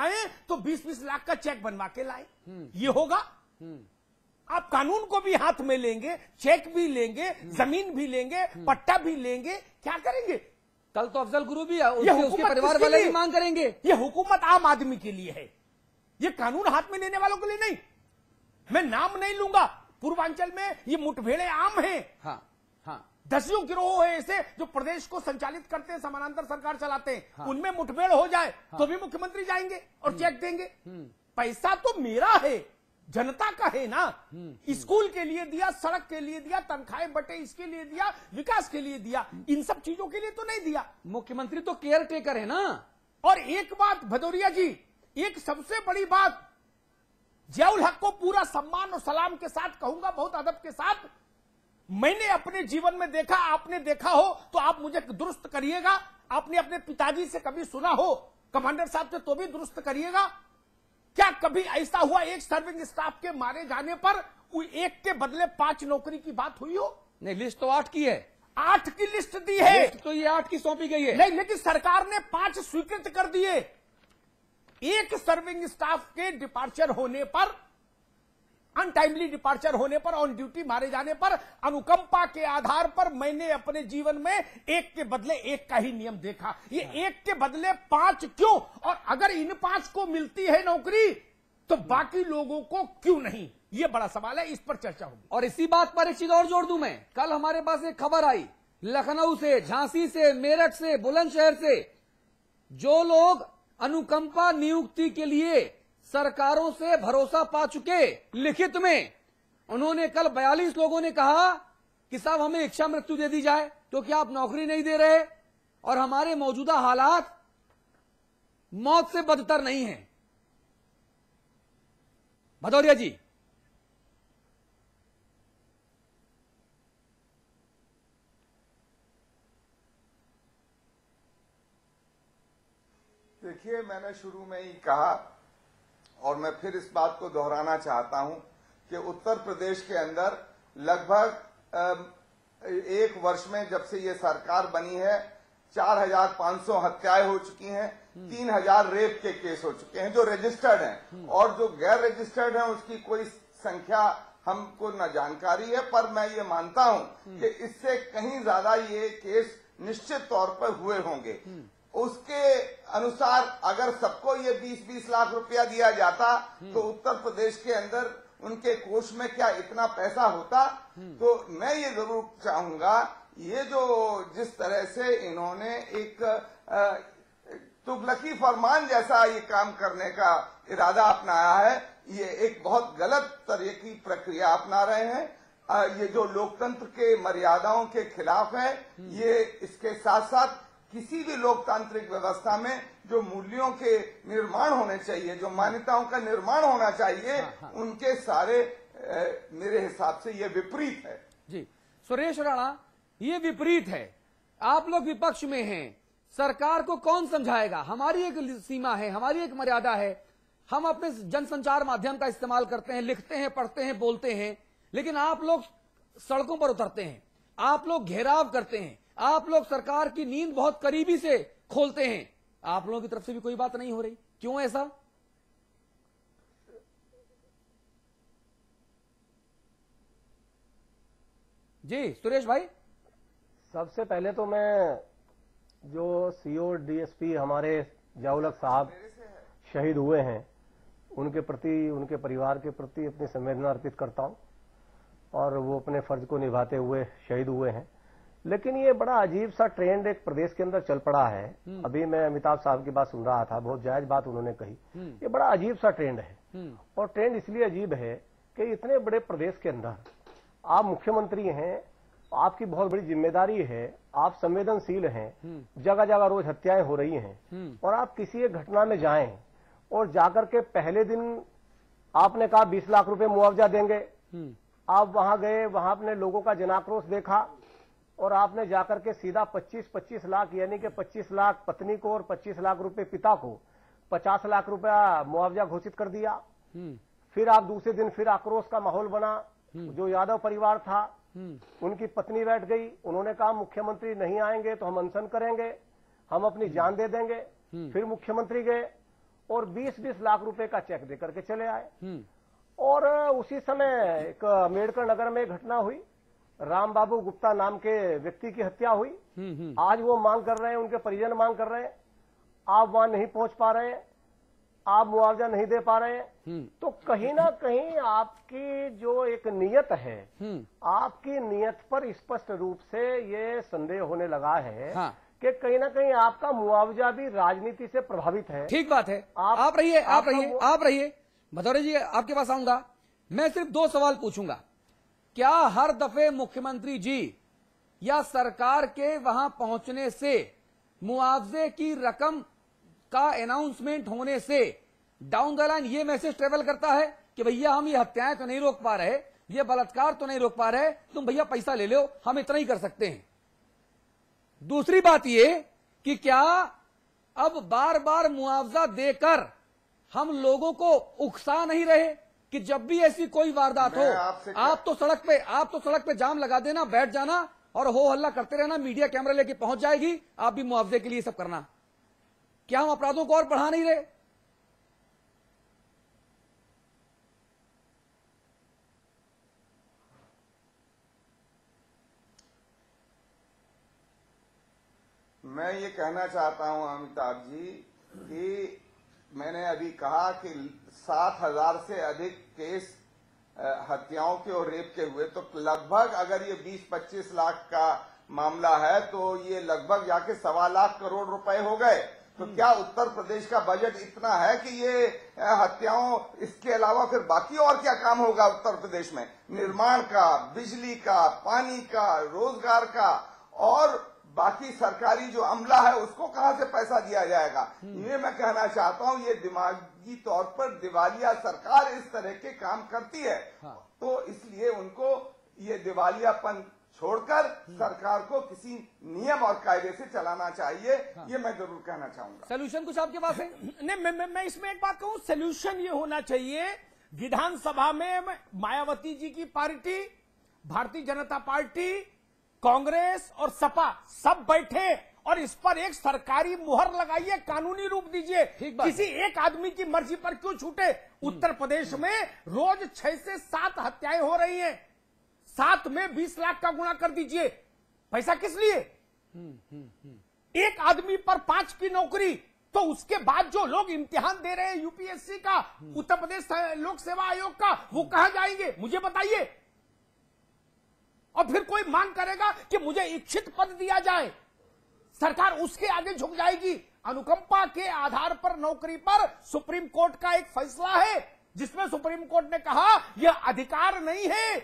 जाएं तो 20-20 लाख का चेक बनवा के लाएं। ये होगा? आप कानून को भी हाथ में लेंगे, चेक भी लेंगे, जमीन भी लेंगे, पट्टा भी लेंगे, क्या करेंगे? कल तो अफजल गुरु भी उसके परिवार वाले भी मांग करेंगे। ये हुकूमत आम आदमी के लिए है, ये कानून हाथ में लेने वालों के लिए नहीं। मैं नाम नहीं लूंगा, पूर्वांचल में ये मुठभेड़ें आम हैं। हाँ, हाँ। दसियों गिरोह है ऐसे जो प्रदेश को संचालित करते हैं, समानांतर सरकार चलाते हैं। हाँ। उनमें मुठभेड़ हो जाए तो भी मुख्यमंत्री जाएंगे और चेक देंगे। पैसा तो मेरा है, जनता का है ना। स्कूल के लिए दिया, सड़क के लिए दिया, तनख्वाहें बटे इसके लिए दिया, विकास के लिए दिया, इन सब चीजों के लिए तो नहीं दिया। मुख्यमंत्री तो केयर टेकर है ना। और एक बात भदौरिया जी, एक सबसे बड़ी बात, जियाउल हक को पूरा सम्मान और सलाम के साथ कहूंगा, बहुत अदब के साथ, मैंने अपने जीवन में देखा, आपने देखा हो तो आप मुझे दुरुस्त करिएगा। आपने अपने पिताजी से कभी सुना हो, कमांडर साहब से, तो भी दुरुस्त करिएगा। क्या कभी ऐसा हुआ एक सर्विंग स्टाफ के मारे जाने पर एक के बदले 5 नौकरी की बात हुई हो? नहीं, लिस्ट तो 8 की है। 8 की लिस्ट दी है तो ये 8 की सौंपी गई है। नहीं, लेकिन सरकार ने 5 स्वीकृत कर दिए। एक सर्विंग स्टाफ के डिपार्चर होने पर, अनटाइमली डिपार्चर होने पर, ऑन ड्यूटी मारे जाने पर, अनुकंपा के आधार पर मैंने अपने जीवन में एक के बदले एक का ही नियम देखा। ये एक के बदले 5 क्यों? और अगर इन 5 को मिलती है नौकरी तो बाकी लोगों को क्यों नहीं? ये बड़ा सवाल है, इस पर चर्चा होगी। और इसी बात पर एक चीज और जोड़ दूं मैं, कल हमारे पास एक खबर आई लखनऊ से, झांसी से, मेरठ से, बुलंदशहर से, जो लोग अनुकंपा नियुक्ति के लिए सरकारों से भरोसा पा चुके, लिखित में उन्होंने कल 42 लोगों ने कहा कि साहब हमें इच्छा मृत्यु दे दी जाए क्योंकि आप नौकरी नहीं दे रहे और हमारे मौजूदा हालात मौत से बदतर नहीं है। भदौरिया जी, देखिए, मैंने शुरू में ही कहा और मैं फिर इस बात को दोहराना चाहता हूं कि उत्तर प्रदेश के अंदर लगभग 1 वर्ष में जब से ये सरकार बनी है 4,500 हत्याएं हो चुकी हैं, 3,000 रेप के केस हो चुके हैं जो रजिस्टर्ड हैं, और जो गैर रजिस्टर्ड हैं उसकी कोई संख्या हमको न जानकारी है, पर मैं ये मानता हूं कि इससे कहीं ज्यादा ये केस निश्चित तौर पर हुए होंगे। उसके अनुसार अगर सबको ये 20-20 लाख रुपया दिया जाता तो उत्तर प्रदेश के अंदर उनके कोष में क्या इतना पैसा होता? तो मैं ये जरूर चाहूंगा, ये जो जिस तरह से इन्होंने एक तुगलकी फरमान जैसा ये काम करने का इरादा अपनाया है, ये एक बहुत गलत तरह की प्रक्रिया अपना रहे हैं। ये जो लोकतंत्र के मर्यादाओं के खिलाफ है, ये इसके साथ साथ किसी भी लोकतांत्रिक व्यवस्था में जो मूल्यों के निर्माण होने चाहिए, जो मान्यताओं का निर्माण होना चाहिए, उनके सारे मेरे हिसाब से ये विपरीत है। जी सुरेश राणा, ये विपरीत है। आप लोग विपक्ष में हैं, सरकार को कौन समझाएगा? हमारी एक सीमा है, हमारी एक मर्यादा है, हम अपने जनसंचार माध्यम का इस्तेमाल करते हैं, लिखते हैं, पढ़ते हैं, बोलते हैं, लेकिन आप लोग सड़कों पर उतरते हैं, आप लोग घेराव करते हैं, आप लोग सरकार की नींद बहुत करीबी से खोलते हैं। आप लोगों की तरफ से भी कोई बात नहीं हो रही, क्यों ऐसा? जी सुरेश भाई। सबसे पहले तो मैं जो सीओ डीएसपी हमारे जियाउल हक साहब शहीद हुए हैं, उनके प्रति, उनके परिवार के प्रति अपनी संवेदना अर्पित करता हूं, और वो अपने फर्ज को निभाते हुए शहीद हुए हैं। लेकिन ये बड़ा अजीब सा ट्रेंड एक प्रदेश के अंदर चल पड़ा है। अभी मैं अमिताभ साहब की बात सुन रहा था, बहुत जायज बात उन्होंने कही। ये बड़ा अजीब सा ट्रेंड है, और ट्रेंड इसलिए अजीब है कि इतने बड़े प्रदेश के अंदर आप मुख्यमंत्री हैं, आपकी बहुत बड़ी जिम्मेदारी है, आप संवेदनशील हैं, जगह जगह रोज हत्याएं हो रही हैं, और आप किसी एक घटना में जाएं और जाकर के पहले दिन आपने कहा 20 लाख रुपए मुआवजा देंगे। आप वहां गए, वहां आपने लोगों का जनाक्रोश देखा, और आपने जाकर के सीधा 25-25 लाख, यानी कि 25 लाख पत्नी को और 25 लाख रुपए पिता को, 50 लाख रुपया मुआवजा घोषित कर दिया। फिर आप दूसरे दिन फिर आक्रोश का माहौल बना। जो यादव परिवार था, उनकी पत्नी बैठ गई, उन्होंने कहा मुख्यमंत्री नहीं आएंगे तो हम अनशन करेंगे, हम अपनी जान दे देंगे। फिर मुख्यमंत्री गए और 20-20 लाख रुपए का चेक दे करके चले आए। और उसी समय एक अम्बेडकर नगर में घटना हुई, राम बाबू गुप्ता नाम के व्यक्ति की हत्या हुई। आज वो मांग कर रहे हैं, उनके परिजन मांग कर रहे हैं, आप वहां नहीं पहुंच पा रहे हैं, आप मुआवजा नहीं दे पा रहे हैं। तो कहीं ना कहीं आपकी जो एक नियत है, आपकी नियत पर स्पष्ट रूप से ये संदेह होने लगा है कि कहीं ना कहीं आपका मुआवजा भी राजनीति से प्रभावित है। ठीक बात है। आप रहिए भदौरिया जी, आपके पास आऊंगा। मैं सिर्फ 2 सवाल पूछूंगा। क्या हर दफे मुख्यमंत्री जी या सरकार के वहां पहुंचने से, मुआवजे की रकम का अनाउंसमेंट होने से डाउन द लाइन ये मैसेज ट्रेवल करता है कि भैया हम ये हत्याएं तो नहीं रोक पा रहे, ये बलात्कार तो नहीं रोक पा रहे, तुम भैया पैसा ले लो, हम इतना ही कर सकते हैं? दूसरी बात ये कि क्या अब बार बार मुआवजा देकर हम लोगों को उकसा नहीं रहे कि जब भी ऐसी कोई वारदात हो आप तो सड़क पे जाम लगा देना, बैठ जाना और हो हल्ला करते रहना, मीडिया कैमरा लेके पहुंच जाएगी, आप भी मुआवजे के लिए सब करना। क्या हम अपराधों को और बढ़ा नहीं रहे? मैं ये कहना चाहता हूं अमिताभ जी कि मैंने अभी कहा कि 7,000 से अधिक केस हत्याओं के और रेप के हुए, तो लगभग अगर ये 20-25 लाख का मामला है तो ये लगभग जाके 1.25 लाख करोड़ रुपए हो गए। तो क्या उत्तर प्रदेश का बजट इतना है कि ये हत्याओं, इसके अलावा फिर बाकी और क्या काम होगा उत्तर प्रदेश में? निर्माण का, बिजली का, पानी का, रोजगार का और बाकी सरकारी जो अमला है उसको कहां से पैसा दिया जाएगा? ये मैं कहना चाहता हूं, ये दिमागी तौर पर दिवालिया सरकार इस तरह के काम करती है। तो इसलिए उनको ये दिवालियापन छोड़कर सरकार को किसी नियम और कायदे से चलाना चाहिए। ये मैं जरूर कहना चाहूंगा। सोल्यूशन कुछ आपके पास है? नहीं, मैं इसमें एक बात कहूं, सोल्यूशन ये होना चाहिए, विधानसभा में मायावती जी की पार्टी, भारतीय जनता पार्टी, कांग्रेस और सपा सब बैठे और इस पर एक सरकारी मुहर लगाइए, कानूनी रूप दीजिए। किसी एक आदमी की मर्जी पर क्यों छूटे? उत्तर प्रदेश में रोज 6 से 7 हत्याएं हो रही हैं, 7 में 20 लाख का गुणा कर दीजिए। पैसा किस लिए? एक आदमी पर 5 की नौकरी, तो उसके बाद जो लोग इम्तिहान दे रहे हैं यूपीएससी का, उत्तर प्रदेश लोक सेवा आयोग का, वो कहां जाएंगे? मुझे बताइए। और फिर कोई मांग करेगा कि मुझे इच्छित पद दिया जाए, सरकार उसके आगे झुक जाएगी। अनुकंपा के आधार पर नौकरी पर सुप्रीम कोर्ट का एक फैसला है जिसमें सुप्रीम कोर्ट ने कहा यह अधिकार नहीं है,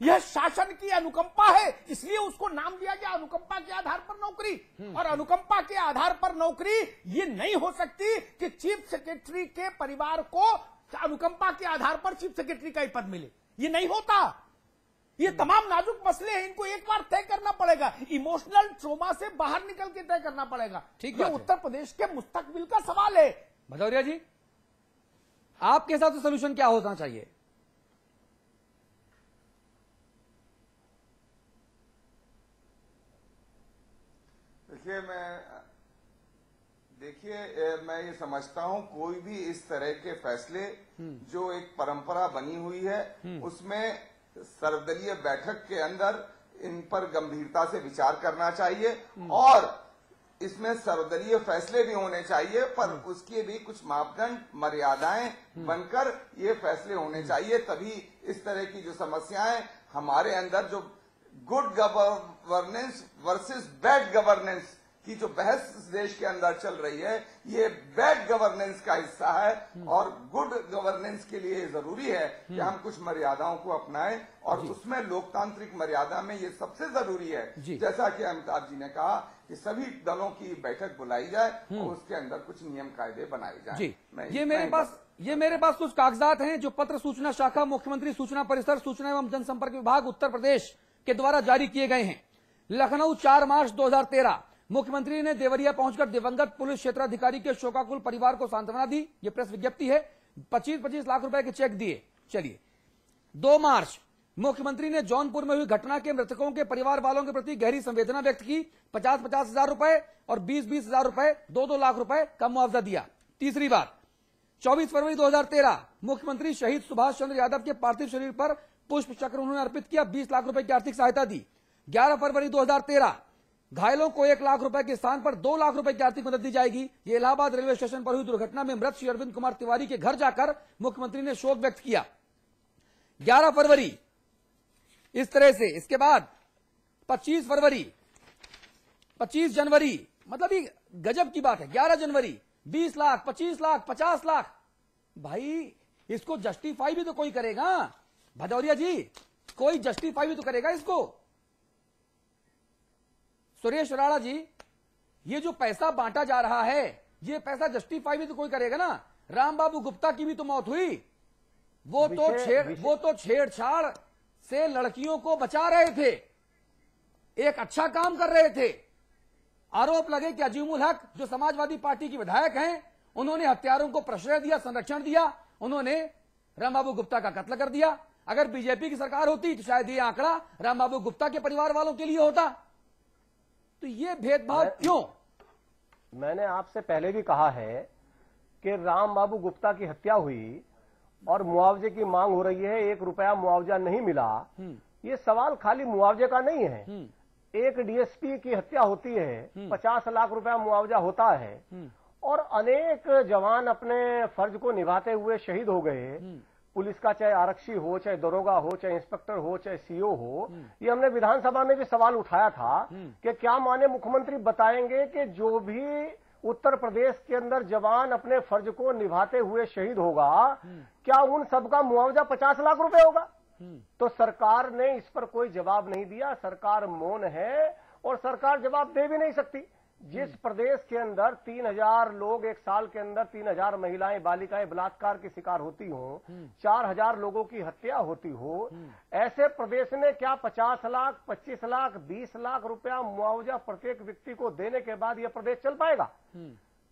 यह शासन की अनुकंपा है, इसलिए उसको नाम दिया गया अनुकंपा के आधार पर नौकरी। और अनुकंपा के आधार पर नौकरी ये नहीं हो सकती कि चीफ सेक्रेटरी के परिवार को अनुकंपा के आधार पर चीफ सेक्रेटरी का ही पद मिले, ये नहीं होता। ये तमाम नाजुक मसले हैं, इनको एक बार तय करना पड़ेगा, इमोशनल ट्रोमा से बाहर निकल के तय करना पड़ेगा। ठीक, ये उत्तर प्रदेश के मुस्तकबिल का सवाल है। भदौरिया जी, आपके हिसाब से सोल्यूशन क्या होना चाहिए? देखिए मैं ये समझता हूं कोई भी इस तरह के फैसले जो एक परंपरा बनी हुई है उसमें सर्वदलीय बैठक के अंदर इन पर गंभीरता से विचार करना चाहिए और इसमें सर्वदलीय फैसले भी होने चाहिए, पर उसके भी कुछ मापदंड, मर्यादाएं बनकर ये फैसले होने चाहिए। तभी इस तरह की जो समस्याएं हमारे अंदर, जो good governance versus bad governance की जो बहस इस देश के अंदर चल रही है, ये बैड गवर्नेंस का हिस्सा है और गुड गवर्नेंस के लिए जरूरी है कि हम कुछ मर्यादाओं को अपनाएं और उसमें लोकतांत्रिक मर्यादा में ये सबसे जरूरी है, जैसा कि अमिताभ जी ने कहा कि सभी दलों की बैठक बुलाई जाए और उसके अंदर कुछ नियम कायदे बनाए जाए। ये मेरे पास कुछ कागजात हैं जो पत्र सूचना शाखा, मुख्यमंत्री सूचना परिसर, सूचना एवं जनसंपर्क विभाग उत्तर प्रदेश के द्वारा जारी किए गए हैं। लखनऊ 4 मार्च 2013, मुख्यमंत्री ने देवरिया पहुंचकर दिवंगत पुलिस क्षेत्राधिकारी के शोकाकुल परिवार को सांत्वना दी। यह प्रेस विज्ञप्ति है। 25-25 लाख रुपए के चेक दिए। चलिए, 2 मार्च मुख्यमंत्री ने जौनपुर में हुई घटना के मृतकों के परिवार वालों के प्रति गहरी संवेदना व्यक्त की। 50-50 हजार रुपए और 20-20 हजार रुपए, 2-2 लाख रुपए का मुआवजा दिया। तीसरी बात, 24 फरवरी 2013 मुख्यमंत्री शहीद सुभाष चंद्र यादव के पार्थिव शरीर पर पुष्प चक्र उन्होंने अर्पित किया, 20 लाख रुपए की आर्थिक सहायता दी। 11 फरवरी 2013 घायलों को 1 लाख रुपए के स्थान पर 2 लाख रुपए की आर्थिक मदद दी जाएगी। ये इलाहाबाद रेलवे स्टेशन पर हुई दुर्घटना में मृत श्री अरविंद कुमार तिवारी के घर जाकर मुख्यमंत्री ने शोक व्यक्त किया। 11 फरवरी इस तरह से, इसके बाद 25 फरवरी, 25 जनवरी, मतलब ये गजब की बात है। 11 जनवरी 20 लाख, 25 लाख, 50 लाख। भाई इसको जस्टिफाई भी तो कोई करेगा भदौरिया जी, कोई जस्टिफाई भी तो करेगा इसको। सुरेश राणा जी, ये जो पैसा बांटा जा रहा है, ये पैसा जस्टिफाई भी तो कोई करेगा ना। रामबाबू गुप्ता की भी तो मौत हुई, वो तो छेड़छाड़ से लड़कियों को बचा रहे थे, एक अच्छा काम कर रहे थे। आरोप लगे कि अजीमुल हक जो समाजवादी पार्टी की विधायक हैं, उन्होंने हत्यारों को प्रश्रय दिया, संरक्षण दिया, उन्होंने रामबाबू गुप्ता का कत्ल कर दिया। अगर बीजेपी की सरकार होती तो शायद ये आंकड़ा रामबाबू गुप्ता के परिवार वालों के लिए होता। तो ये भेदभाव क्यों? मैंने आपसे पहले भी कहा है कि रामबाबू गुप्ता की हत्या हुई और मुआवजे की मांग हो रही है, 1 रुपया मुआवजा नहीं मिला। ये सवाल खाली मुआवजे का नहीं है। एक डीएसपी की हत्या होती है, 50 लाख रुपया मुआवजा होता है, और अनेक जवान अपने फर्ज को निभाते हुए शहीद हो गए। पुलिस का चाहे आरक्षी हो, चाहे दरोगा हो, चाहे इंस्पेक्टर हो, चाहे सीओ हो। ये हमने विधानसभा में भी सवाल उठाया था कि क्या माननीय मुख्यमंत्री बताएंगे कि जो भी उत्तर प्रदेश के अंदर जवान अपने फर्ज को निभाते हुए शहीद होगा, क्या उन सबका मुआवजा 50 लाख रुपए होगा? तो सरकार ने इस पर कोई जवाब नहीं दिया। सरकार मौन है और सरकार जवाब दे भी नहीं सकती। जिस प्रदेश के अंदर 3000 लोग एक साल के अंदर, 3000 महिलाएं, बालिकाएं बलात्कार की शिकार होती हो, 4000 लोगों की हत्या होती हो, ऐसे प्रदेश में क्या 50 लाख, 25 लाख, 20 लाख रुपया मुआवजा प्रत्येक व्यक्ति को देने के बाद यह प्रदेश चल पाएगा?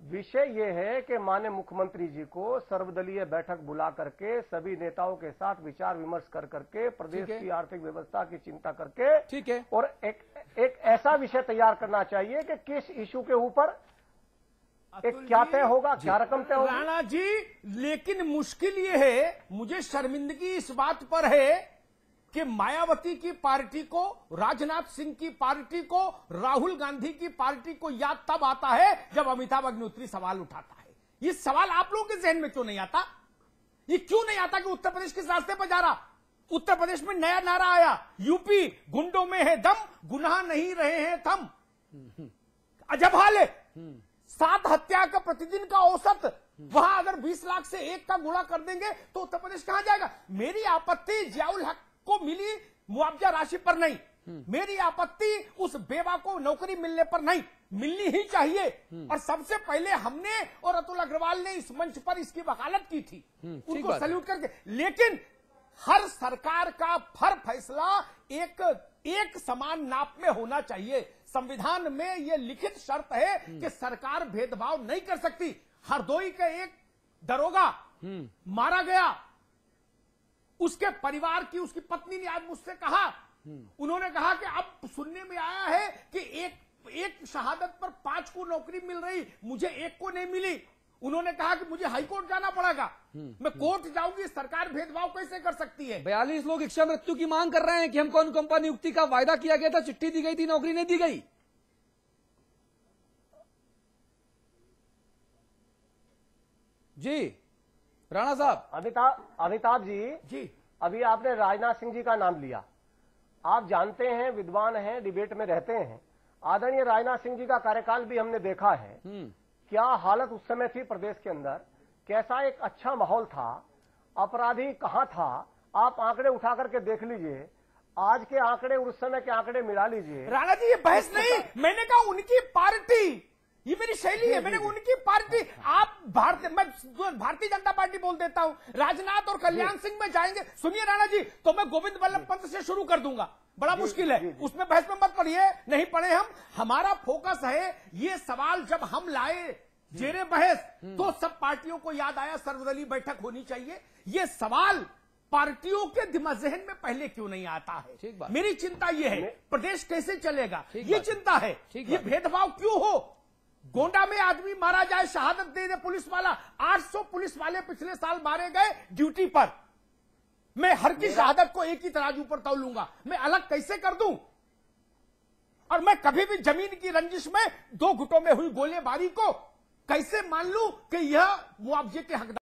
विषय यह है कि माननीय मुख्यमंत्री जी को सर्वदलीय बैठक बुला करके सभी नेताओं के साथ विचार विमर्श कर करके प्रदेश की आर्थिक व्यवस्था की चिंता करके, ठीक है, और एक ऐसा विषय तैयार करना चाहिए कि किस इशू के ऊपर एक क्या तय होगा, क्या रकम तय होगी। राणा जी, लेकिन मुश्किल ये है, मुझे शर्मिंदगी इस बात पर है कि मायावती की पार्टी को, राजनाथ सिंह की पार्टी को, राहुल गांधी की पार्टी को याद तब आता है जब अमिताभ अग्निहोत्री सवाल उठाता है। ये सवाल आप लोगों के जहन में क्यों नहीं आता? ये क्यों नहीं आता कि उत्तर प्रदेश किस रास्ते पर जा रहा? उत्तर प्रदेश में नया नारा आया, यूपी गुंडों में है दम, गुनाह नहीं रहे हैं थम। अजब हाल है। 7 हत्या का प्रतिदिन का औसत, वहां अगर 20 लाख से 1 का गुणा कर देंगे तो उत्तर प्रदेश कहां जाएगा? मेरी आपत्ति जियाउल हक को मिली मुआवजा राशि पर नहीं, मेरी आपत्ति उस बेवा को नौकरी मिलने पर नहीं, मिलनी ही चाहिए। और सबसे पहले हमने और अतुल अग्रवाल ने इस मंच पर इसकी वकालत की थी, उनको सल्यूट करके। लेकिन हर सरकार का हर फैसला एक समान नाप में होना चाहिए। संविधान में यह लिखित शर्त है कि सरकार भेदभाव नहीं कर सकती। हरदोई का एक दरोगा मारा गया, उसके परिवार की, उसकी पत्नी ने आज मुझसे कहा, उन्होंने कहा कि अब सुनने में आया है कि एक शहादत पर 5 को नौकरी मिल रही, मुझे 1 को नहीं मिली। उन्होंने कहा कि मुझे हाईकोर्ट जाना पड़ेगा, मैं कोर्ट जाऊंगी, सरकार भेदभाव कैसे कर सकती है? 42 लोग इच्छा मृत्यु की मांग कर रहे हैं कि हमको अनुकंपा नियुक्ति का वायदा किया गया था, चिट्ठी दी गई थी, नौकरी नहीं दी गई। जी राणा साहब। अमिताभ जी, अभी आपने राजनाथ सिंह जी का नाम लिया। आप जानते हैं, विद्वान हैं, डिबेट में रहते हैं। आदरणीय राजनाथ सिंह जी का कार्यकाल भी हमने देखा है। क्या हालत उस समय थी प्रदेश के अंदर, कैसा एक अच्छा माहौल था, अपराधी कहां था, आप आंकड़े उठा करके देख लीजिए। आज के आंकड़े और उस समय के आंकड़े मिला लीजिए। राणा जी, ये बहस नहीं, मैंने कहा उनकी पार्टी, ये मेरी शैली है, मैंने उनकी पार्टी, आप भारतीय जनता पार्टी बोल देता हूं। राजनाथ और कल्याण सिंह में जाएंगे। सुनिए राणा जी, तो मैं गोविंद वल्लभ पंत से शुरू कर दूंगा, बड़ा मुश्किल है, उसमें बहस में मत पड़िए, नहीं पढ़े हम। हमारा फोकस है, ये सवाल जब हम लाए जेरे बहस, तो सब पार्टियों को याद आया सर्वदलीय बैठक होनी चाहिए। ये सवाल पार्टियों के दिमाग जहन में पहले क्यों नहीं आता है? मेरी चिंता ये है, प्रदेश कैसे चलेगा, ये चिंता है। ये भेदभाव क्यों हो? गोंडा में आदमी मारा जाए, शहादत दे दे पुलिस वाला। 800 पुलिस वाले पिछले साल मारे गए ड्यूटी पर। मैं हर की शहादत को एक ही तराजू पर तौलूंगा, मैं अलग कैसे कर दूं? और मैं कभी भी जमीन की रंजिश में 2 गुटों में हुई गोलीबारी को कैसे मान लूं कि यह मुआवजे के हकदार